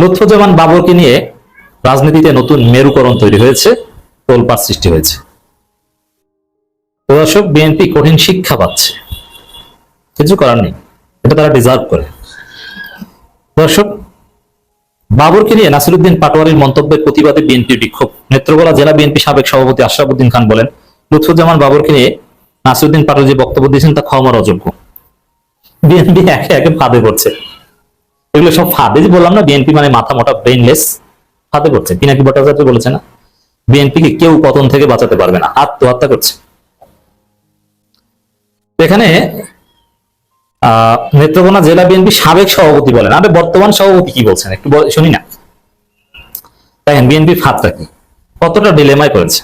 লুৎফুজ্জামান বাবরকে নিয়ে রাজনীতিতে নতুন মেরুকরণ তৈরি হয়েছে, তোলপাড় সৃষ্টি হয়েছে। দর্শক, বিএনপি কঠিন শিক্ষা পাচ্ছে, কিছু করার নেই, এটা তারা ডিজার্ভ করে। দর্শক, বাবরকে নিয়ে নাসিরউদ্দিন পাটোয়ারির মন্তব্যের প্রতিবাদে বিএনপির বিক্ষোভ। নেত্রকোনা জেলা বিএনপি সাবেক সভাপতি আশরাফ উদ্দিন খান বলেন, লুৎফুজ্জামান বাবরকে নিয়ে নাসিরউদ্দিন পাটোয়ারি যে বক্তব্য দিয়েছেন তা ক্ষমার অযোগ্য। বিএনপি একে একে ফাঁদে পড়ছে। এগুলো সব ফাঁদে, যে বললাম না বিএনপি মানে মাথা মোটা, ব্রেইনলেস, ফাঁদে পড়ছে। পিনাকি ভট্টাচার্য বলেছে না, বিএনপিকে কেউ পতন থেকে বাঁচাতে পারবে না, আত্মহত্যা করছে। এখানে নেত্রকোনা জেলা বিএনপি সাবেক সভাপতি বলেন, আরে বর্তমান সভাপতি কি বলছেন একটু শুনি না। দেখেন বিএনপির ফাঁদটা কি, কতটা ডিলেমায় করেছে।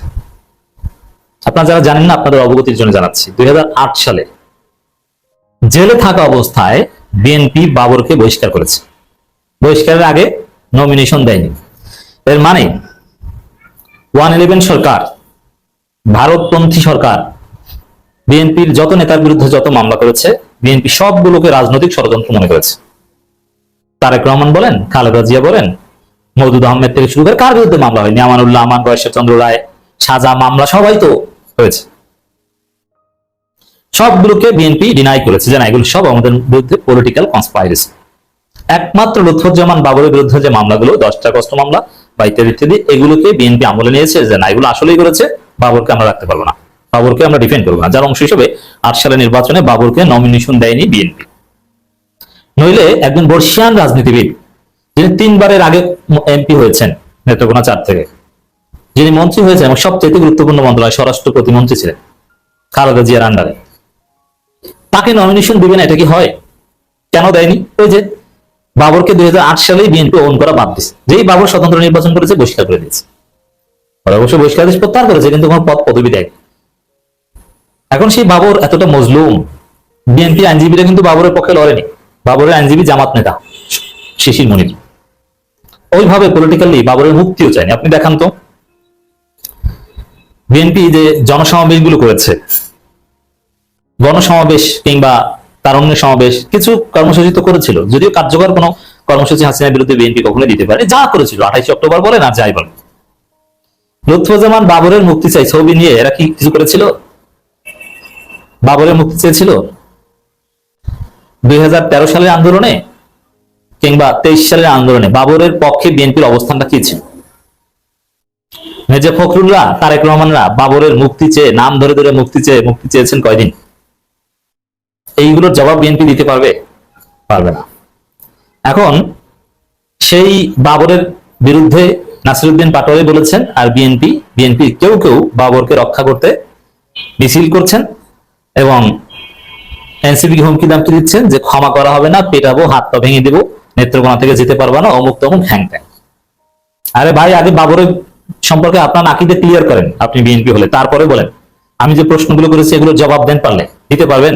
আপনারা যারা জানেন না, আপনাদের অবগতির জন্য জানাচ্ছি, 2008 সালে জেলে থাকা অবস্থায় বিএনপি বাবরকে বহিষ্কার করেছে। বহিষ্কারের আগে নমিনেশন দেয়নি। এর মানে 111 সরকার, ভারতপন্থী সরকার বিএনপির যত নেতার বিরুদ্ধে যত মামলা করেছে, বিএনপি সবগুলোকে রাজনৈতিক ষড়যন্ত্র মনে করেছে। তারেক রহমান বলেন, খালেদা জিয়া বলেন, মওদুদ আহমেদ থেকে শুরু করে কার বিরুদ্ধে মামলা হয়নি? আমানুল্লাহ আমান, গয়েশ্বর চন্দ্র রায়, সাজা, মামলা সবাই তো হয়েছে। সবগুলোকে বিএনপি ডিনাই করেছে যে না, এগুলো সব আমাদের বিরুদ্ধে পলিটিক্যাল কনস্পাইরেসি। একমাত্র লুৎফুজ্জামান বাবরের বিরুদ্ধে যে মামলাগুলো, 10টা কষ্ট মামলা বা ইত্যাদি ইত্যাদি, এগুলোকে বিএনপি আমলে নিয়েছে যে না, এগুলো আসলেই করেছে, বাবরকে আমরা রাখতে পারবো না, বাবরকে আমরা ডিফেন্ড করবো না। যার অংশ হিসেবে 8 সালের নির্বাচনে বাবরকে নমিনেশন দেয়নি বিএনপি। নইলে একজন বর্ষিয়ান রাজনীতিবিদ, যিনি 3বারের আগে এমপি হয়েছেন নেত্রকোনা 4 থেকে, যিনি মন্ত্রী হয়েছেন এবং সবচেয়ে গুরুত্বপূর্ণ মন্ত্রণালয় স্বরাষ্ট্র প্রতিমন্ত্রী ছিলেন খালেদা জিয়ার আন্ডারে, তাকে নমিনেশন দিবে না, এটা কি হয়? কেন দেয়নি? ওই যে বাবরকে 2008 সালেই বিএনপি ওন করা বাদ দিচ্ছে। যেই বাবর স্বতন্ত্র নির্বাচন করেছে, বহিষ্কার করে দিয়েছে। অবশ্য বহিষ্কার দেশ প্রত্যাহার করেছে, কিন্তু কোনো পদ পদবি দেয়। এখন সেই বাবর এতটা মজলুম, বিএনপি আইনজীবীরা কিন্তু বাবরের পক্ষে লড়েনি। বাবরের আইনজীবী জামাত নেতা শিশির মনির, ওইভাবে পলিটিক্যালি বাবরের মুক্তিও চায়নি। আপনি দেখান তো বিএনপি যে জনসমাবেশ গুলো করেছে, গণসমাবেশ কিংবা তারুণ্য সমাবেশ, কিছু কর্মসূচি তো করেছিল, যদিও কার্যকর কোনো কর্মসূচি হাসিনার বিরুদ্ধে বিএনপি কখনো দিতে পারে। যা করেছিল 28 অক্টোবর বলেন আর যাই বলেন, লুৎফুজ্জামান বাবরের মুক্তি চাই ছবি নিয়ে এরা কি কিছু করেছিল? বাবরের মুক্তি চেয়েছিল 2013 সালের আন্দোলনে কিংবা 23 সালের আন্দোলনে বাবরের পক্ষে বিএনপির অবস্থানটা কি ছিল? মির্জা ফখরুল্লাহ, তারেক রহমানরা বাবরের মুক্তি চেয়ে, নাম ধরে ধরে মুক্তি চেয়েছেন কয়দিন? এইগুলোর জবাব বিএনপি দিতে পারবে? পারবে না। এখন সেই বাবরের বিরুদ্ধে নাসিরউদ্দিন পাটোয়ারি বলেছেন, আর বিএনপি কেউ কেউ বাবরকে রক্ষা করতে মিছিল করছেন এবং এনসিপি হুমকি দামকি দিচ্ছেন যে ক্ষমা করা হবে না, পেটাবো, হাত পা ভেঙে দেবো, নেত্রকোনা থেকে যেতে পারবা না, অমুক তমুক, হ্যাং ট্যাং। আরে ভাই, আগে বাবরের সম্পর্কে আপনার নাকিতে ক্লিয়ার করেন, আপনি বিএনপি হলে, তারপরে বলেন। আমি যে প্রশ্নগুলো করেছি এগুলোর জবাব দেন, পারলে দিতে পারবেন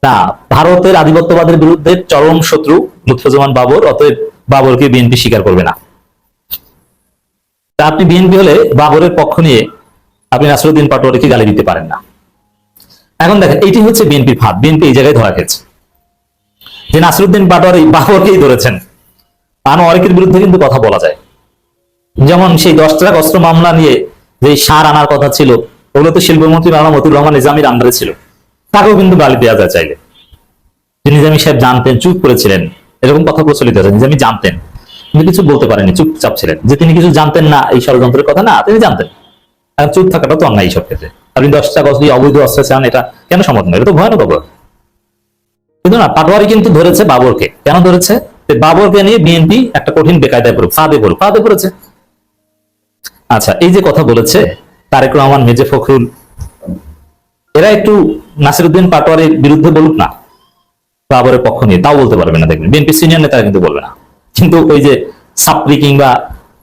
না। ভারতের আধিপত্যবাদের বিরুদ্ধে চরম শত্রু লুৎফুজ্জামান বাবর, অতএব বাবরকে বিএনপি স্বীকার করবে না। তা আপনি বিএনপি হলে বাবরের পক্ষ নিয়ে আপনি নাসিরউদ্দিন পাটোয়ারিকে গালি দিতে পারেন না। এখন দেখেন, এইটি হচ্ছে বিএনপির ফাঁদ। বিএনপি এই জায়গায় ধরা খেয়েছে যে নাসিরউদ্দিন পাটোয়ারি বাবরকেই ধরেছেন। অনেকের বিরুদ্ধে কিন্তু কথা বলা যায়, যেমন সেই 10টা অস্ত্র মামলা নিয়ে যে সার আনার কথা ছিল, ওগুলো তো শিল্পমন্ত্রী মাওলানা মতিউর রহমান নিজামীর আন্ডারে ছিল, তাকেও কিন্তু গালি দেওয়া যায় চাইলে। নিজামী সাহেব জানতেন, চুপ করেছিলেন, এরকম কথা প্রচলিত আছে। নিজামী জানতেন কিন্তু কিছু বলতে পারেনি, চুপচাপ ছিলেন, যে তিনি কিছু জানতেন না এই ষড়যন্ত্রের কথা। না, তিনি জানতেন, আর চুপ থাকাটা তো অন্যায় এইসব ক্ষেত্রে। আপনি 10টা অস্ত্র অবৈধ অস্ত্র চান, এটা কেন সমর্থন? এটা তো ভয়ানক অপরাধ। কিন্তু না, পাটোয়ারি কিন্তু ধরেছে বাবরকে। কেন ধরেছে? বাবরকে নিয়ে বিএনপি একটা কঠিন বেকায়দায় পড়ুক, ফাঁদে পড়েছে। আচ্ছা, এই যে কথা বলেছে তারেক রহমান, মির্জা ফখরুল, এরা একটু নাসিরউদ্দিন পাটোয়ারির বিরুদ্ধে বলুক না বাবরের পক্ষ নিয়ে, তাও বলতে পারবে না। দেখবেন বিএনপি সিনিয়র নেতারা কিন্তু বলবে না, কিন্তু ওই যে সাপরি কিংবা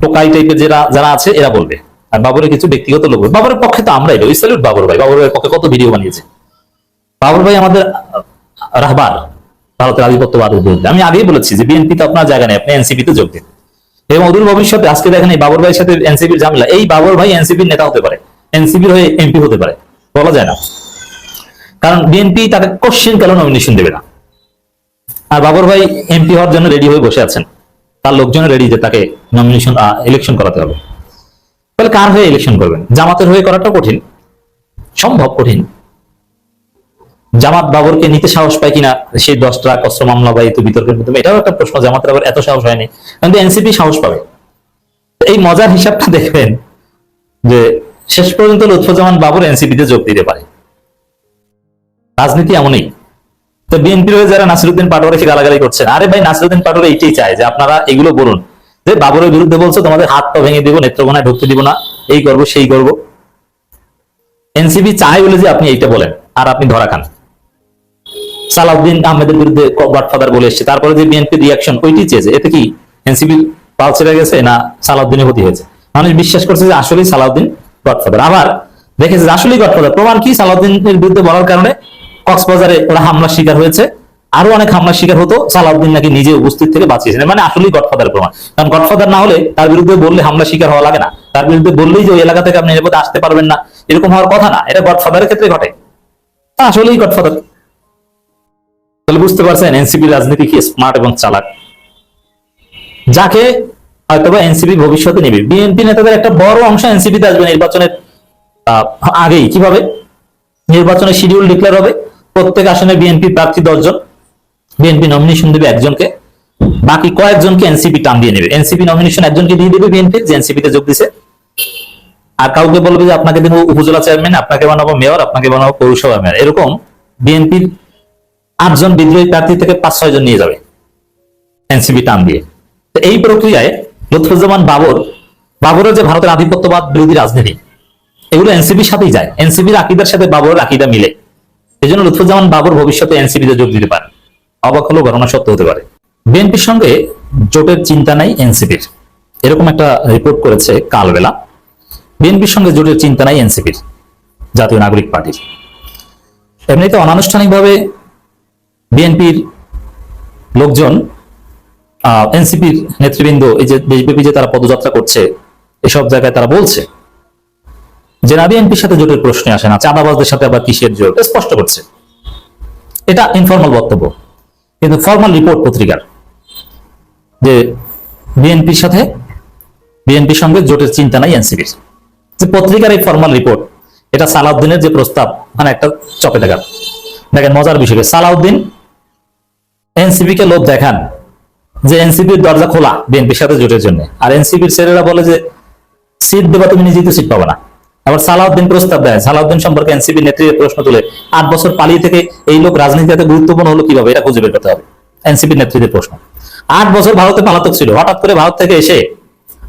টোকাই টাইপের যারা আছে এরা বলবে। আর বাবরের কিছু ব্যক্তিগত লোক, বাবরের পক্ষে তো আমরাই ওই স্যালুট বাবর ভাই। বাবর ভাইয়ের পক্ষে কত ভিডিও বানিয়েছে। বাবর ভাই আমাদের রাহবার, ভারতের আধিপত্যবাদের বিরুদ্ধে। আমি আগেই বলেছি যে বিএনপি তো আপনার জায়গা নেই, আপনি এনসিপি তে যোগ দিন। এবং অদূর ভবিষ্যতে, আজকে দেখেন এই বাবর ভাইয়ের সাথে এনসিপির ঝামেলা, এই বাবর ভাই এনসিপির নেতা হতে পারে, এনসিপির হয়ে এমপি হতে পারে, বলা যায় না। কারণ বিএনপি তাকে কোশ্চেন কালে নমিনেশন দেবে না। আর বাবর ভাই এমপি হওয়ার জন্য রেডি হয়ে বসে আছেন। তার লোকজন রেডি যে তাকে নমিনেশন ইলেকশন করাতে হবে। তাহলে কার হয়ে ইলেকশন করবেন? জামাতের হয়ে করাটা কঠিন, সম্ভব কঠিন। জামাত বাবরকে নিতে সাহস পায় কিনা, সেই 10 ট্রাক অস্ত্র মামলা বা এই বিতর্কের মধ্যে, এটাও একটা প্রশ্ন। জামাতের আবার এত সাহস হয়নি, কিন্তু এনসিপি সাহস পাবে। এই মজার হিসাবটা দেখবেন যে শেষ পর্যন্ত লুৎফুজ্জামান বাবর এনসিপিতে যোগ দিতে পারে। রাজনীতি এমনই। তো বিএনপির হয়ে যারা নাসিরউদ্দিন পাটোয়ারিকে গালাগালি করছেন, আরে ভাই নাসিরউদ্দিন পাটোয়ারি এইটাই চায় যে আপনারা এগুলো বলুন যে বাবরের বিরুদ্ধে বলছো, তোমাদের হাত পা ভেঙে দিব, নেত্রকোনায় ঢুকতে দিব না, এই করব সেই করব। এনসিপি চায় বলে যে আপনি এইটা বলেন, আর আপনি ধরা খান। সালাউদ্দিন আহমেদের বিরুদ্ধে গডফাদার বলে এসছে, তারপরে যে বিএনপি রিয়াকশন ওইটি চেয়েছে। এতে কি এনসিপি পাল ছেড়ে গেছে না সালাউদ্দিনের ক্ষতি হয়েছে? মানুষ বিশ্বাস করছে যে আসলেই সালাউদ্দিন গডফাদার, আবার দেখেছে যে আসলেই গডফাদার। প্রমাণ কি? সালাউদ্দিনের বিরুদ্ধে বলার কারণে কক্সবাজারে ওরা হামলার শিকার হয়েছে, আরো অনেক হামলার শিকার হতো, সালাউদ্দিন নাকি নিজে উপস্থিত থেকে বাঁচিয়েছেন। মানে আসলেই গডফাদার প্রমাণ। কারণ গডফাদার না হলে তার বিরুদ্ধে বললে হামলা শিকার হওয়া লাগে না, তার বিরুদ্ধে বললেই যে ওই এলাকা থেকে আপনি নিরাপদে আসতে পারবেন না, এরকম হওয়ার কথা না। এটা গডফাদারের ক্ষেত্রে ঘটে, আসলেই গডফাদার। তাহলে বুঝতে পারছেন এনসিপি রাজনীতি কি স্মার্ট এবং চালাক। যাকে হয়তোবা এনসিপি ভবিষ্যতে নেবে, বিএনপি নেতাদের একটা বড় অংশ এনসিপিতে আসবে নির্বাচনের আগেই। কিভাবে? নির্বাচনের শিডিউল ডিক্লেয়ার হবে, প্রত্যেক আসনে বিএনপি প্রার্থী 10 জন, বিএনপি নমিনেশন দেবে একজনকে, বাকি কয়েকজনকে এনসিপি টান দিয়ে নেবে। এনসিপি নমিনেশন একজনকে দিয়ে দেবে বিএনপি, যে এনসিপিতে যোগ দিছে, আর কাউকে বলবে যে আপনাকে দেবো উপজেলা চেয়ারম্যান, আপনাকে বানাবো মেয়র, আপনাকে বানাবো পৌরসভা মেয়র। এরকম বিএনপির 8 জন বিদ্রোহী প্রার্থী থেকে 5-6 জন নিয়ে যাবে এনসিপি টান দিয়ে। তো এই প্রক্রিয়ায় লুৎফুজ্জামান বাবরের যে ভারতের আধিপত্যবাদ বিরোধী রাজনীতি, এগুলো এনসিপির সাথেই যায়। এনসিপির আকীদার সাথে বাবরের আকীদা মিলে। এই জন্য লুৎফুজ্জামান বাবর ভবিষ্যতে এনসিপিতে যোগ দিতে পারে। অবাক হলেও ঘটনা সত্য হতে পারে। বিএনপির সঙ্গে জোটের চিন্তা নাই এনসিপির, এরকম একটা রিপোর্ট করেছে কালবেলা। বিএনপির সঙ্গে জোটের চিন্তা নাই এনসিপির, জাতীয় নাগরিক পার্টির। এমনিতে অনানুষ্ঠানিকভাবে বিএনপির লোকজন, এনসিপির নেতৃবৃন্দ, এই যে দেশব্যাপী যে তারা পদযাত্রা করছে, এসব জায়গায় তারা বলছে যে না, বিএনপির সাথে জোটের প্রশ্নে আসে না, চাঁদাবাজদের সাথে আবার কিসের জোট, স্পষ্ট করছে। এটা ইনফরমাল বক্তব্য, কিন্তু ফর্মাল রিপোর্ট পত্রিকার যে বিএনপির সঙ্গে জোটের চিন্তা নাই এনসিপির। যে পত্রিকার এই ফর্মাল রিপোর্ট, এটা সালাউদ্দিনের যে প্রস্তাব, মানে একটা চপে টাকা। দেখেন মজার বিষয়, সালাউদ্দিন এনসিপি কে লোভ দেখান যে এনসিপির দরজা খোলা বিএনপির সাথে জোটের জন্য, আর এনসিপির ছেলেরা বলে যে সিট দেবা, তুমি নিজেই তো সিট পাবে না। আবার সালাউদ্দিন প্রস্তাব দেয়, সালাউদ্দিন সম্পর্কে এনসিপি নেত্রীর প্রশ্ন তুলে 8 বছর পালিয়ে থেকে এই লোক রাজনীতিতে গুরুত্বপূর্ণ হলো কিভাবে, এটা খুঁজে বের করতে হবে। এনসিপি নেত্রীদের প্রশ্ন। 8 বছর ভারতে পালাতক ছিল, হঠাৎ করে ভারত থেকে এসে,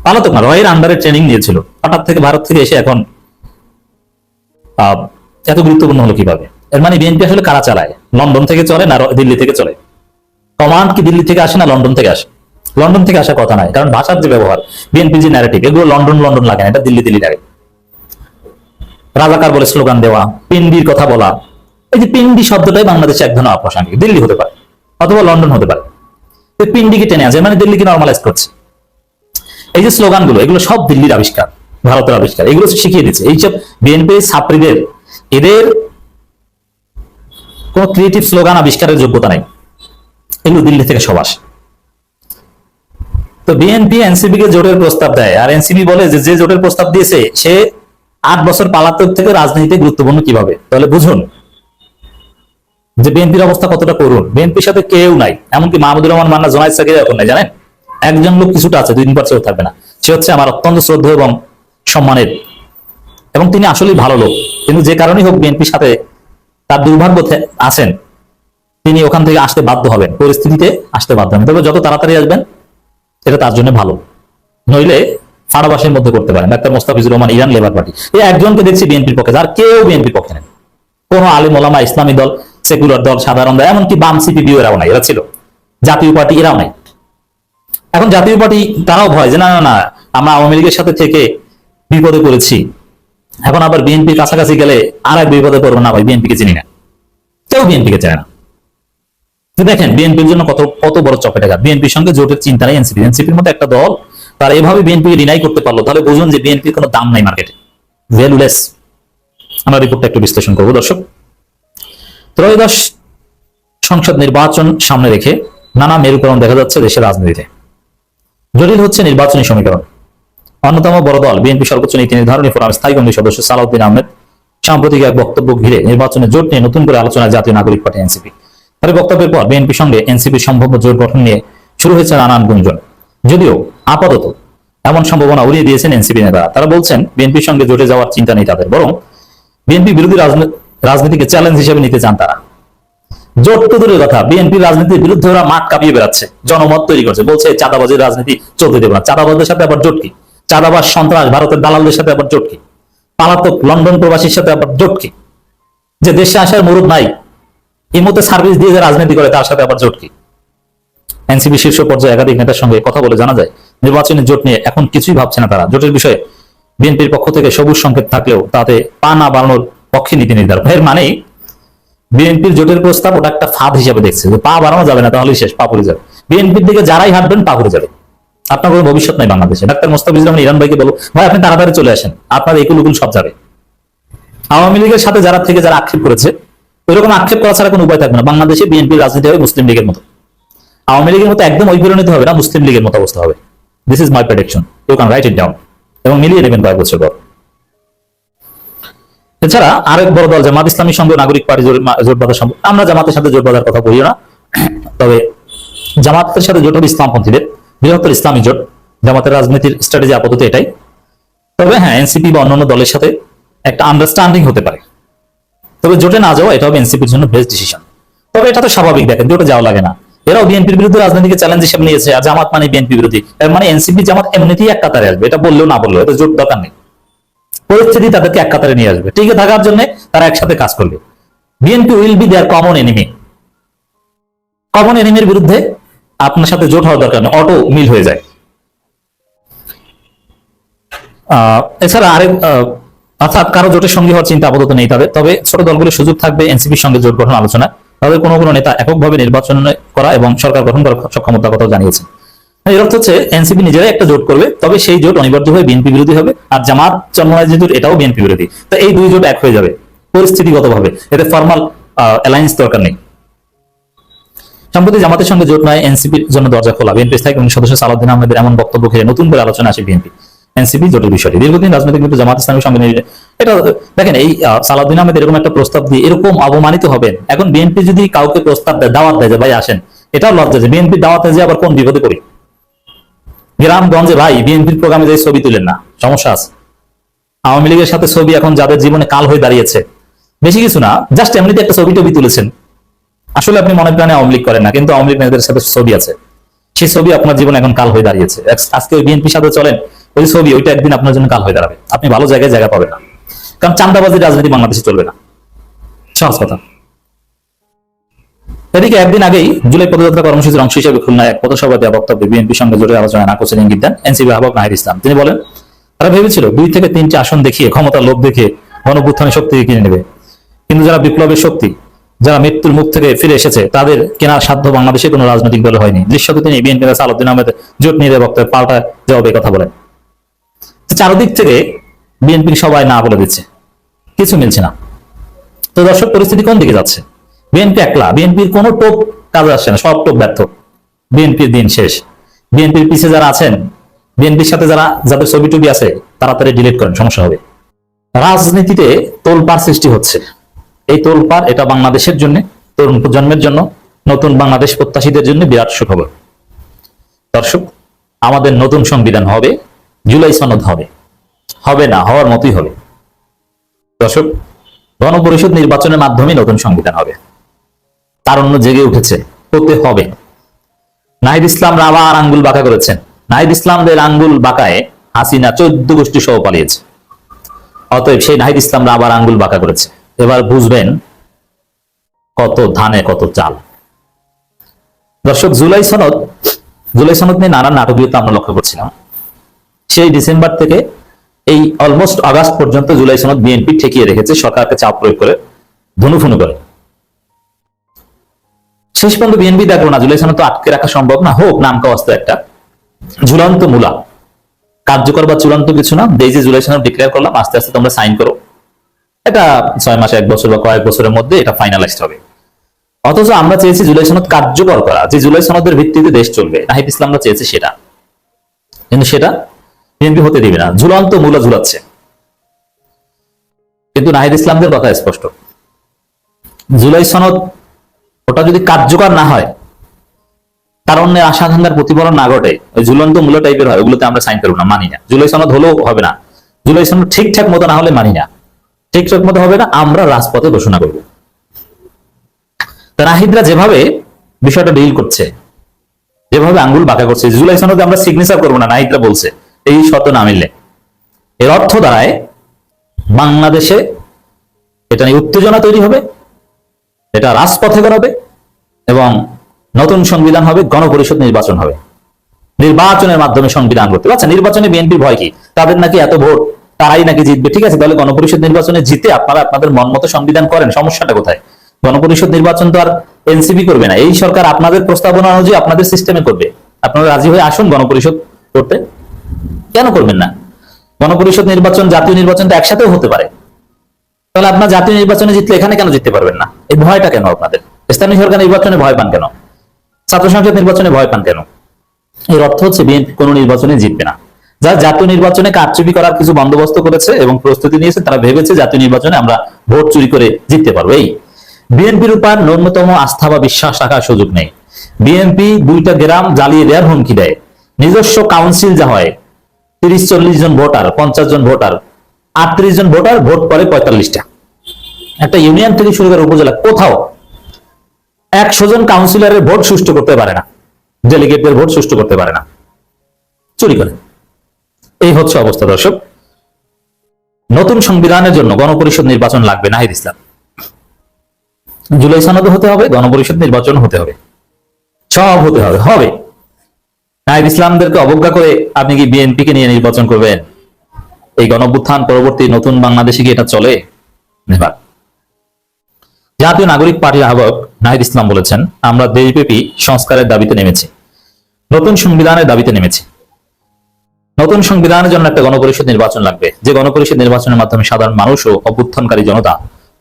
পালাতক না, রয়ের আন্ডারে ট্রেনিং নিয়েছিল, হঠাৎ থেকে ভারত থেকে এসে এখন এত গুরুত্বপূর্ণ হলো কিভাবে? এর মানে বিএনপি আসলে কারা চালায়? লন্ডন থেকে চলে না দিল্লি থেকে চলে? কমান্ড কি দিল্লি থেকে আসে না লন্ডন থেকে আসে? লন্ডন থেকে আসার কথা নয়, কারণ ভাষার যে ব্যবহার, বিএনপি যে ন্যারেটিভ, এগুলো লন্ডন লাগে না, এটা দিল্লি লাগে। রাজাকার বলে স্লোগান দেওয়া, পিন্ডির কথা বলা, এই যে পিন্ডি শব্দটাই বাংলাদেশে এক ধরনের অপ্রাসঙ্গিক। দিল্লি হতে পারে অথবা লন্ডন হতে পারে, পিন্ডিকে টেনে আছে, মানে দিল্লিকে নর্মালাইজ করছে। এই যে স্লোগানগুলো, এগুলো সব দিল্লির আবিষ্কার, ভারতের আবিষ্কার, এগুলো শিখিয়ে দিচ্ছে। এইসব বিএনপি ছাত্রীদের, এদের কোন ক্রিয়েটিভ স্লোগান আবিষ্কারের যোগ্যতা নাই, এগুলো দিল্লি থেকে সব আসে। তো বিএনপি এনসিপি কে জোটের প্রস্তাব দেয়, আর এনসিপি বলে যে জোটের প্রস্তাব দিয়েছে সে 8 বছর পালাতক থেকে রাজনীতিতে গুরুত্বপূর্ণ কিভাবে। তাহলে বুঝুন যে বিএনপির অবস্থা কতটা করুন। বিএনপির সাথে কেউ নাই, এমনকি মাহমুদুর রহমান মান্না, জোনায়েদ সাকির এখন নাই, জানেন? একজন লোক কিছুটা আছে, 2 দিন পর সেও থাকবে না। সে হচ্ছে আমার অত্যন্ত শ্রদ্ধেয় এবং সম্মানের, এবং তিনি আসলেই ভালো লোক, কিন্তু যে কারণেই হোক বিএনপির সাথে তার দুর্ভাগ্য আছেন, তিনি ওখান থেকে আসতে বাধ্য হবেন, পরিস্থিতিতে আসতে বাধ্য হবেন। তবে যত তাড়াতাড়ি আসবেন এটা তার জন্য ভালো, নইলে ফাড়াবাসের মধ্যে করতে পারেন। Doctor Mostafizur Rahman, Iran labour party, এই একজনকে দেখছি বিএনপির পক্ষে, আর কেউ বিএনপির পক্ষে নেই। কোন আলেম ওলামা, ইসলামী দল, সেকুলার দল, সাধারণ দল, এমনকি বাম সিপিবিও এরাও নাই, এরা ছিল। জাতীয় পার্টি এরাও নাই। এখন জাতীয় পার্টি তারাও ভয় যে না না না, আমরা আওয়ামী লীগের সাথে থেকে বিপদে পড়েছি, এখন আবার বিএনপির কাছাকাছি গেলে আর এক বিপদে পড়বো না, ভাই বিএনপিকে চিনি না, কেউ বিএনপিকে চায় না। দেখেন বিএনপির জন্য কত বড় চপে টাকা। বিএনপির সঙ্গে জোটের চিন্তা নেই এনসিপি। এনসিপির মতো একটা দল তার এভাবে বিএনপিকে ডিনাই করতে পারলো, তাহলে বুঝুন যে বিএনপির কোনো দাম নাই মার্কেটে, ভ্যালুলেস। আমরা রিপোর্টটা একটু বিশ্লেষণ করবো দর্শক। ত্রয়োদশ সংসদ নির্বাচন সামনে রেখে নানা মেরুকরণ দেখা যাচ্ছে দেশের রাজনীতিতে। জটিল হচ্ছে নির্বাচনী সমীকরণ। অন্যতম বড় দল বিএনপি সর্বোচ্চ নীতি নির্ধারণী ফোরাম স্থায়ী কমিটির সদস্য সালাউদ্দিন আহমেদ সাম্প্রতিক এক বক্তব্য ঘিরে নির্বাচনের জোট নিয়ে নতুন করে আলোচনা জাতীয় নাগরিক পার্টি এনসিপি। তার বক্তব্যের পর বিএনপির সঙ্গে এনসিপির সম্ভাব্য জোট গঠন নিয়ে শুরু হয়েছে নানান গুঞ্জন। যদিও আপাতত এমন সম্ভাবনা উড়িয়ে দিয়েছেন এনসিপি নেতারা। তারা বলছেন বিএনপির সঙ্গে জোটে যাওয়ার চিন্তা নেই তাদের, বরং বিএনপি বিরোধী রাজনীতিকে চ্যালেঞ্জ হিসেবে নিতে চান তারা। জোট তো দূরের কথা, বিএনপির রাজনীতির বিরুদ্ধে ওরা মাঠ কাঁপিয়ে বেড়াচ্ছে, জনমত তৈরি করছে, বলছে চাঁদাবাজির রাজনীতি চলতে দেবে না। চাঁদাবাজদের সাথে আবার জোট কি? চাঁদাবাজ সন্ত্রাস ভারতের দালালদের সাথে আবার জোট কি? পালাতক লন্ডন প্রবাসীর সাথে আবার জোট কি? যে দেশে আসার মুরুদ নাই, এই মতো সার্ভিস দিয়ে যে রাজনীতি করে তার সাথে আবার জোট কি? এনসিপি শীর্ষ পর্যায়ে একাধিক নেতার সঙ্গে কথা বলে জানা যায় নির্বাচনী জোট নিয়ে এখন কিছুই ভাবছে না তারা। জোটের বিষয়ে বিএনপির পক্ষ থেকে সবুজ সংকেত থাকলেও তাতে পা না বাড়ানোর পক্ষে নীতি নির্ধারণ। এর মানে বিএনপির জোটের প্রস্তাব ওটা একটা ফাঁদ হিসেবে দেখছে, যে পা বাড়ানো যাবে না, তাহলে শেষ, পা পড়ে যাবে। বিএনপির দিকে যারাই হাঁটবেন পা পড়ে যাবে, আপনার কোনো ভবিষ্যৎ নাই বাংলাদেশে। ডাক্তার মোস্তাফিজুর রহমান ইরান ভাইকে বলো, ভাই আপনি তাড়াতাড়ি চলে আসেন, আপনার একুল সব যাবে। আওয়ামী লীগের সাথে যারা থেকে যারা আক্ষেপ করেছে, ওইরকম আক্ষেপ করা ছাড়া কোনো উপায় থাকবে না। বাংলাদেশে বিএনপির রাজনীতি হবে মুসলিম লীগের মতো, আওয়ামী লীগের মতো একদম ওই পরিণতি হবে না, মুসলিম লীগের মতো অবস্থা হবে। This is my prediction, you can write it down এবং মিলিয়ে নেবেন কয়েক বছর পর। এছাড়া আরেক বড় দল জামাত ইসলামীর সঙ্গে নাগরিক পার্টি জোট বাঁধার সম্ভব। আমরা জামাতের সাথে জোট বাঁধার কথা বলিও না, তবে জামাতের সাথে জোট হবে ইসলামপন্থীদের বৃহত্তর ইসলামী জোট। জামাতের রাজনীতির স্ট্র্যাটেজি আপাতত এটাই। তবে হ্যাঁ, এনসিপি বা অন্যান্য দলের সাথে একটা আন্ডারস্ট্যান্ডিং হতে পারে, তবে জোটে না যাওয়া এটা হবে এনসিপির জন্য বেস্ট ডিসিশন। তবে এটা তো স্বাভাবিক, দেখেন জোটে যাওয়া লাগে না, এরাও বিএনপির বিরুদ্ধে রাজনীতিকে চ্যালেঞ্জ হিসেবে নিয়েছে। আর জামাত মানে বিএনপি বিরোধী, এর মানে এনসিপি জামাত এমনিতেই এক কাতারে আসবে, এটা বললেও না বললেও, এটা জোট দরকার নেই। পরিস্থিতি তাদেরকে এক কাতারে নিয়ে আসবে, টিকে থাকার জন্য তারা একসাথে কাজ করবে। BNP will be their common enemy. Common এনিমির বিরুদ্ধে আপনার সাথে জোট হওয়ার দরকার নেই, অটো মিল হয়ে যায়। এছাড়া আরেক অর্থাৎ কারো জোটের সঙ্গে হওয়ার চিন্তা আপাতত নেই তাদের। তবে ছোট দলগুলোর সুযোগ থাকবে এনসিপির সঙ্গে জোট গঠন আলোচনা। তাদের কোনো কোনো নেতা এককভাবে নির্বাচন করা এবং সরকার গঠন করার সক্ষমতার কথাও জানিয়েছেন। এর অর্থ হচ্ছে এনসিপি নিজেরাই একটা জোট করবে, তবে সেই জোট অনিবার্যভাবে বিএনপি বিরোধী হবে। আর জামাত চরমনায় যে জোট, এটাও বিএনপি বিরোধী। তো এই দুই জোট এক হয়ে যাবে পরিস্থিতিগতভাবে, এতে ফর্মাল অ্যালায়েন্স দরকার নেই। সম্প্রতি জামাতের সঙ্গে জোট নয় এনসিপির জন্য দরজা খোলা। বিএনপি স্থায়ী কমিটির সদস্য সালাউদ্দিন আহমেদের এমন বক্তব্য ঘিরে নতুন করে আলোচনা আসে বিএনপি এনসিপি জোটের বিষয়টি। দীর্ঘদিন রাজনৈতিক কিন্তু জামাত ইসলামের সঙ্গে এটা দেখেন, এই সালাউদ্দিন আহমেদ এরকম একটা প্রস্তাব দিয়ে এরকম অবমানিত হবেন। এখন বিএনপি যদি কাউকে প্রস্তাব দেয়, দাওয়াত দেয় যে ভাই আসেন, এটাও লজ্জা যে বিএনপির দাওয়াতে যে আবার কোন বিপদে পড়ি। গ্রামগঞ্জে ভাই বিএনপির প্রোগ্রামে যে ছবি তুলেন না, সমস্যা আছে। আওয়ামী লীগের সাথে ছবি এখন যাদের জীবনে কাল হয়ে দাঁড়িয়েছে, বেশি কিছু না, জাস্ট এমনিতে একটা ছবি টবি তুলেছেন। আসলে আপনি মনে প্রাণে আওয়ামী লীগ করেন না, কিন্তু আওয়ামী লীগ নেতাদের সাথে ছবি আছে, সেই ছবি আপনার জীবনে এখন কাল হয়ে দাঁড়িয়েছে। আজকে ওই বিএনপির সাথে চলেন, ওই ছবি ওইটা একদিন আপনার জন্য কাল হয়ে দাঁড়াবে, আপনি ভালো জায়গায় জায়গা পাবেন না। কারণ চাঁদাবাজির রাজনীতি বাংলাদেশে চলবে না, সহজ কথা। এদিকে একদিন আগেই জুলাই পদযাত্রা কর্মসূচির অংশ হিসেবে খুলনায় এক পথসভা দেওয়া বক্তব্যে বিএনপির সঙ্গে জোটের আলোচনা না করছেন ইঙ্গিত দেন এনসিপি আহ্বায়ক নাহিদ ইসলাম। তিনি বলেন, তারা ভেবেছিল 2 থেকে 3টি আসন দেখিয়ে, ক্ষমতার লোভ দেখিয়ে গণঅভ্যুত্থানের শক্তি কিনে নেবে, কিন্তু যারা বিপ্লবের শক্তি, যারা মৃত্যুর মুখ থেকে ফিরে এসেছে, তাদের কেনার সাধ্য বাংলাদেশে কোনো রাজনৈতিক দল হয়নি। দৃশ্যত তিনি বিএনপি নেতা সালাউদ্দিন আহমেদ জোট নিয়ে বক্তব্য পাল্টা জবাবে কথা বলেন। চারদিক থেকে বিএনপির সবাই না বলে দিচ্ছে, কিছু মিলছে না। তো দর্শক, পরিস্থিতি কোন দিকে যাচ্ছে? বিএনপি একলা, বিএনপির কোনো টোপ কাজে আসছে না, সব টোপ ব্যর্থ, বিএনপির দিন শেষ। বিএনপির পিছিয়ে যারা আছেন, বিএনপির সাথে যাদের ছবি টবি আছে, তাড়াতাড়ি ডিলিট করেন, সমস্যা হবে। রাজনীতিতে তোলপাড় সৃষ্টি হচ্ছে, এই তোলপাড় এটা বাংলাদেশের জন্য, তরুণ প্রজন্মের জন্য, নতুন বাংলাদেশ প্রত্যাশীদের জন্য বিরাট সুখবর। দর্শক, আমাদের নতুন সংবিধান হবে, জুলাই সনদ হবে, হবে না হওয়ার মতোই হবে। দর্শক, গণপরিষদ নির্বাচনের মাধ্যমে নতুন সংবিধান হবে, তারুণ্য জেগে উঠেছে, হতে হবে। নাহিদ ইসলামরা আবার আঙ্গুল বাঁকা করেছেন। নাহিদ ইসলামদের আঙ্গুল বাঁকায় হাসিনা 14 গোষ্ঠী সহ পালিয়েছে। অতএব সেই নাহিদ ইসলামরা আবার আঙ্গুল বাঁকা করেছে। এবার বুঝবেন কত ধানে কত চাল। দর্শক, জুলাই সনদ নিয়ে নানান নাটকীয়তা আমরা লক্ষ্য করছিলাম। সেই ডিসেম্বর থেকে এই অলমোস্ট আগস্ট পর্যন্ত জুলাই সনদ বিএনপি ঠেকিয়ে রেখেছে, সরকারকে চাপ প্রয়োগ করে, ধনুফুনু করে। শেষ পর্যন্ত বিএনপি দেখলো না, জুলাই সনদ তো আটকে রাখা সম্ভব না, হোক নাম কাওয়াস্তে একটা ঝুলন্ত মূলা, কার্যকর বা চূড়ান্ত কিছু না। এই যে জুলাই সনদ ডিক্লেয়ার করলাম, আস্তে আস্তে তোমরা সাইন করো, এটা 6 মাস 1 বছর বা কয়েক বছরের মধ্যে এটা ফাইনালাইজড হবে। অথচ আমরা চেয়েছি জুলাই সনদ কার্যকর করা, যে জুলাই সনদের ভিত্তিতে দেশ চলবে। নাহিদ ইসলামরা চেয়েছে সেটা। কিন্তু সেটা বিএনপি হতে দিবে না, ঝুলন্ত মূলা ঝুলাচ্ছে। কিন্তু নাহিদ ইসলামদের কথা স্পষ্ট, জুলাই সনদ ওটা যদি কার্যকর না হয়, তার অন্য আশা ধান্দার প্রতিফলন না ঘটে, ওই ঝুলন্ত মূল্য টাইপের হয়, ওগুলোতে আমরা সাইন করবো না, মানি না। জুলাই সনদ হলেও হবে না, জুলাই সনদ ঠিকঠাক মতো না হলে মানি না, ঠিকঠাক মতো হবে না, আমরা রাজপথে ঘোষণা করবো। নাহিদরা যেভাবে বিষয়টা ডিল করছে, যেভাবে আঙ্গুল বাঁকা করছে, জুলাই সনদে আমরা সিগনেচার করবো না, নাহিদরা বলছে, এই শর্ত না মিললে। এর অর্থ দাঁড়ায় বাংলাদেশে এটা নিয়ে উত্তেজনা তৈরি হবে, এটা রাজপথে করাবে, এবং নতুন সংবিধান হবে, গণপরিষদ নির্বাচন হবে, নির্বাচনের মাধ্যমে সংবিধান করতে। আচ্ছা, নির্বাচনে বিএনপির ভয় কি? তাদের নাকি এত ভোট, তারাই নাকি জিতবে। ঠিক আছে, তাহলে গণপরিষদ নির্বাচনে জিতে আপনারা আপনাদের মন মতো সংবিধান করেন, সমস্যাটা কোথায়? গণপরিষদ নির্বাচন তো আর এনসিপি করবে না, এই সরকার আপনাদের প্রস্তাবনা অনুযায়ী আপনাদের সিস্টেমে করবে। আপনারা রাজি হয়ে আসুন গণপরিষদ করতে, কেন করবেন না? গণপরিষদ নির্বাচন জাতীয় নির্বাচন তো একসাথেও হতে পারে, তাহলে আপনার জাতীয় নির্বাচনে জিতলে এখানে কেন জিততে পারবেন না? এই ভয়টা কেন আপনাদের? স্থানীয় সরকার নির্বাচনে ভয় পান কেন? ছাত্র সংসদ নির্বাচনে ভয় পান কেন? এর অর্থ হচ্ছে বিএনপি কোনো নির্বাচনে জিতবে না। যারা জাতীয় নির্বাচনে কারচুপি করার কিছু বন্দোবস্ত করেছে এবং প্রস্তুতি নিয়েছে, তারা ভেবেছে জাতীয় নির্বাচনে আমরা ভোট চুরি করে জিততে পারবো। এই বিএনপির উপর ন্যূনতম আস্থা বা বিশ্বাস রাখার সুযোগ নেই। বিএনপি 2টা গ্রাম জ্বালিয়ে দেওয়ার হুমকি দেয়। নিজস্ব কাউন্সিল যা হয় 30-40 জন ভোটার, 50 জন ভোটার, 38 জন ভোটার ভোট করে 45টা। একটা ইউনিয়ন থেকে শুরু করে উপজেলা, কোথাও 100 জন কাউন্সিলরের ভোট সুষ্ঠু করতে পারে না, ডেলিগেটদের ভোট সুষ্ঠু করতে পারে না, চুরি করে। এই হচ্ছে অবস্থা। দর্শক, নতুন সংবিধানের জন্য গণপরিষদ নির্বাচন লাগবে, নাহিদ ইসলাম। জুলাই সনদ হতে হবে, গণপরিষদ নির্বাচন হতে হবে, সব হতে হবে। হবে নাহিদ ইসলামদেরকে অবজ্ঞা করে আপনি কি বিএনপি কে নিয়ে নির্বাচন করবেন? এই গণঅভ্যুত্থান পরবর্তী নতুন বাংলাদেশে কি এটা চলে? নেভার। জাতীয় নাগরিক পার্টির আহ্বায়ক নাহিদ ইসলাম বলেছেন, আমরা দেশব্যাপী সংস্কারের দাবিতে নেমেছি, নতুন সংবিধানের দাবিতে নেমেছি। নতুন সংবিধানের জন্য একটা গণপরিষদ নির্বাচন লাগবে, যে গণপরিষদ নির্বাচনের মাধ্যমে সাধারণ মানুষ ও অভ্যুত্থানকারী জনতা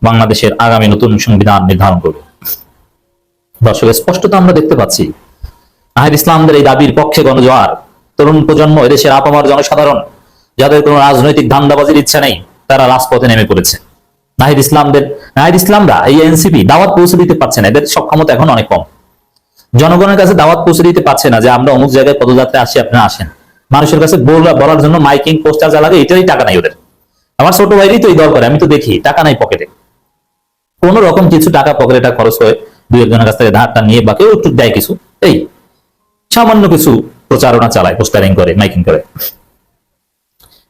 বাংলাদেশের আগামী নতুন সংবিধান নির্ধারণ করবে। দর্শক, স্পষ্টত আমরা দেখতে পাচ্ছি নাহিদ ইসলামদের এই দাবির পক্ষে গণজোয়ার, তরুণ প্রজন্ম, এদেশের আপামর জনসাধারণ, যাদের কোনো রাজনৈতিক ধান্দাবাজির ইচ্ছা নেই, তারা রাজপথে নেমে পড়েছে। নাহিদ ইসলামরা এই এনসিপি দাওয়াত পৌঁছে দিতে পারছে না, এদের সক্ষমতা এখন অনেক কম। জনগণের কাছে দাওয়াত পৌঁছে দিতে পারছে না যে আমরা অমুক জায়গায় পদযাত্রায় আসি, আপনারা আসেন। মানুষের কাছে বলার জন্য মাইকিং, পোস্টার যা লাগে, এটারই টাকা নাই ওদের। আমার ছোট ভাইরই তো এই দল করে, আমি তো দেখি টাকা নাই পকেটে। কোন রকম কিছু টাকা পকেটে খরচ হয়, 2-1 কাছ থেকে ধারটা নিয়ে বা কেউ একটু দেয় কিছু, এই সামান্য কিছু প্রচারণা চালায়, পোস্টারিং করে, মাইকিং করে।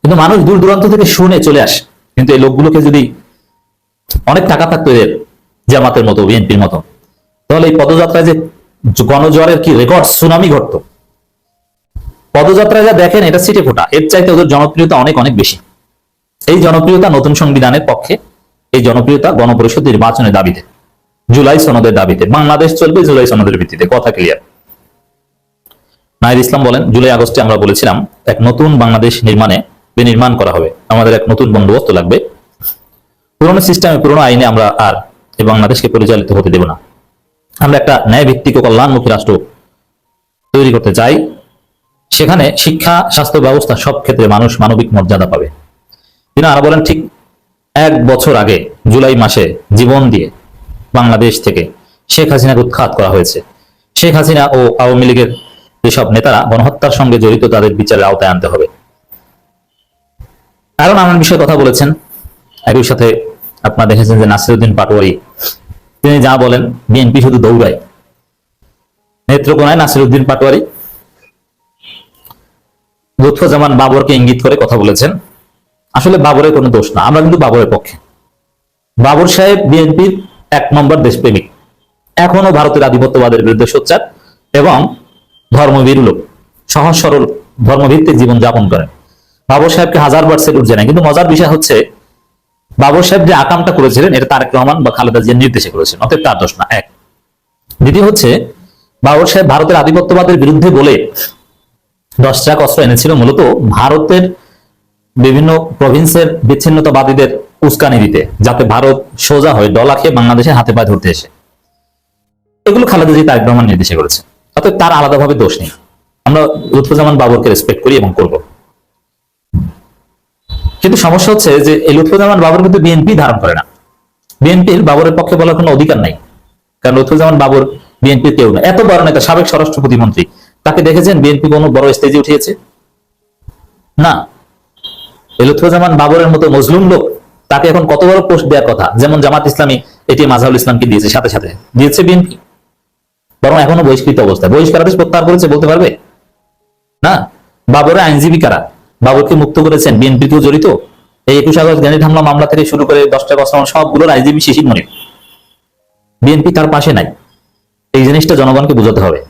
কিন্তু মানুষ দূর দূরান্ত থেকে শুনে চলে আসে। কিন্তু এই লোকগুলোকে যদি অনেক টাকা থাকতো এদের, জামাতের মতো, বিএনপির মতো, তাহলে এই পদযাত্রায় যে গণজোয়ারের কি রেকর্ড সুনামি ঘটতো। পদযাত্রায় যা দেখেন, এটা সিটে ফোটা, এর চাইতে ওদের জনপ্রিয়তা অনেক অনেক বেশি। এই জনপ্রিয়তা নতুন সংবিধানের পক্ষে, এই জনপ্রিয়তা গণপরিষদ নির্বাচনের দাবিতে, জুলাই সনদের দাবিতে। বাংলাদেশ চলবে জুলাই সনদের ভিত্তিতে, কথা ক্লিয়ার। নাহিদ ইসলাম বলেন, জুলাই আগস্টে আমরা বলেছিলাম এক নতুন বাংলাদেশ নির্মাণে বিনির্মাণ করা হবে, আমাদের এক নতুন বন্দোবস্ত লাগবে। পুরনো সিস্টেমে, পুরনো আইনে আমরা আর এই বাংলাদেশকে পরিচালিত হতে দেব না। আমরা একটা ন্যায় ভিত্তিক ও কল্যাণমুখী রাষ্ট্র তৈরি করতে চাই, সেখানে শিক্ষা, স্বাস্থ্য ব্যবস্থা, সব ক্ষেত্রে মানুষ মানবিক মর্যাদা পাবে। তিনি আরো বলেন, ঠিক 1 বছর আগে জুলাই মাসে জীবন দিয়ে বাংলাদেশ থেকে শেখ হাসিনাকে উৎখাত করা হয়েছে। শেখ হাসিনা ও আওয়ামী লীগের যেসব নেতারা গণহত্যার সঙ্গে জড়িত, তাদের বিচারের আওতায় আনতে হবে। আরো নানান বিষয়ে কথা বলেছেন। একই সাথে আপনারা দেখেছেন যে নাসিরউদ্দিন পাটোয়ারি, তিনি যা বলেন, বিএনপি শুধু দৌড়ায়। নেত্রকোনায় নাসিরউদ্দিন পাটোয়ারি লুৎফুজ্জামান বাবরকে ইঙ্গিত করে কথা বলেছেন। আসলে বাবরের কোনো দোষ না, আমরা কিন্তু বাবরের পক্ষে। বাবর সাহেব বিএনপির 1 নম্বর দেশপ্রেমিক, এখনো ভারতের আধিপত্যবাদের বিরুদ্ধে সোচ্চার এবং ধর্মভীরু লোক, সহজ সরল ধর্মভিত্তিক জীবন যাপন করেন। বাবর সাহেবকে 1000বার সেলুট জানাই। কিন্তু মজার বিষয় হচ্ছে, বাবর সাহেব যে আকামটা করেছিলেন, এটা তারেক রহমান বা খালেদা জিয়ার নির্দেশে করেছেন, অতএব তার দোষ না। এক। দ্বিতীয় হচ্ছে, বাবর সাহেব ভারতের আধিপত্যবাদের বিরুদ্ধে বলে 10 ট্রাক অস্ত্র এনেছিল মূলত ভারতের বিভিন্ন প্রভিন্সের বিচ্ছিন্নতাবাদীদের উস্কানি দিতে, যাতে ভারত সোজা হয়ে ডলা খেয়ে বাংলাদেশের হাতে পায়ে ধরতে এসে। এগুলো খালেদা জিয়া তারেক রহমান নির্দেশে করেছে, অতএব তার আলাদাভাবে দোষ নেই। আমরা লুৎফুজ্জামান বাবরকে রেসপেক্ট করি এবং করব। কিন্তু সমস্যা হচ্ছে যে এই লুৎফুজ্জামান বাবর কিন্তু বিএনপি ধারণ করে না। বিএনপির বাবরের পক্ষে বলার কোনো অধিকার নাই, কারণ লুৎফুজ্জামান বাবর বিএনপির কেউ না। এত বড় নেতা, সাবেক স্বরাষ্ট্র প্রতিমন্ত্রী, তাকে দেখেছেন বিএনপি কোনো বড় স্টেজে উঠিয়েছে? না। লুৎফুজ্জামান বাবরের মতো মজলুম লোক, তাকে এখন কত বড় পোস্ট দেওয়ার কথা, যেমন জামাত ইসলামী এটি মাজহারুল ইসলামকে দিয়েছে, সাথে সাথে দিয়েছে বিএনপি, বরং এখনো বহিষ্কৃত অবস্থায়। বহিষ্কারাদেশ প্রত্যাহার করেছে বলতে পারবে না? বাবরের আইনজীবী কারা? বাবরকে মুক্ত করেছেন বিএনপি কেউ জড়িত? এই 21 আগস্ট গ্রেনেড হামলা মামলা থেকে শুরু করে 10টা অস্ত্র সবগুলোর আইনজীবী শিশির মনির। বিএনপি তার পাশে নাই, এই জিনিসটা জনগণকে বোঝাতে হবে।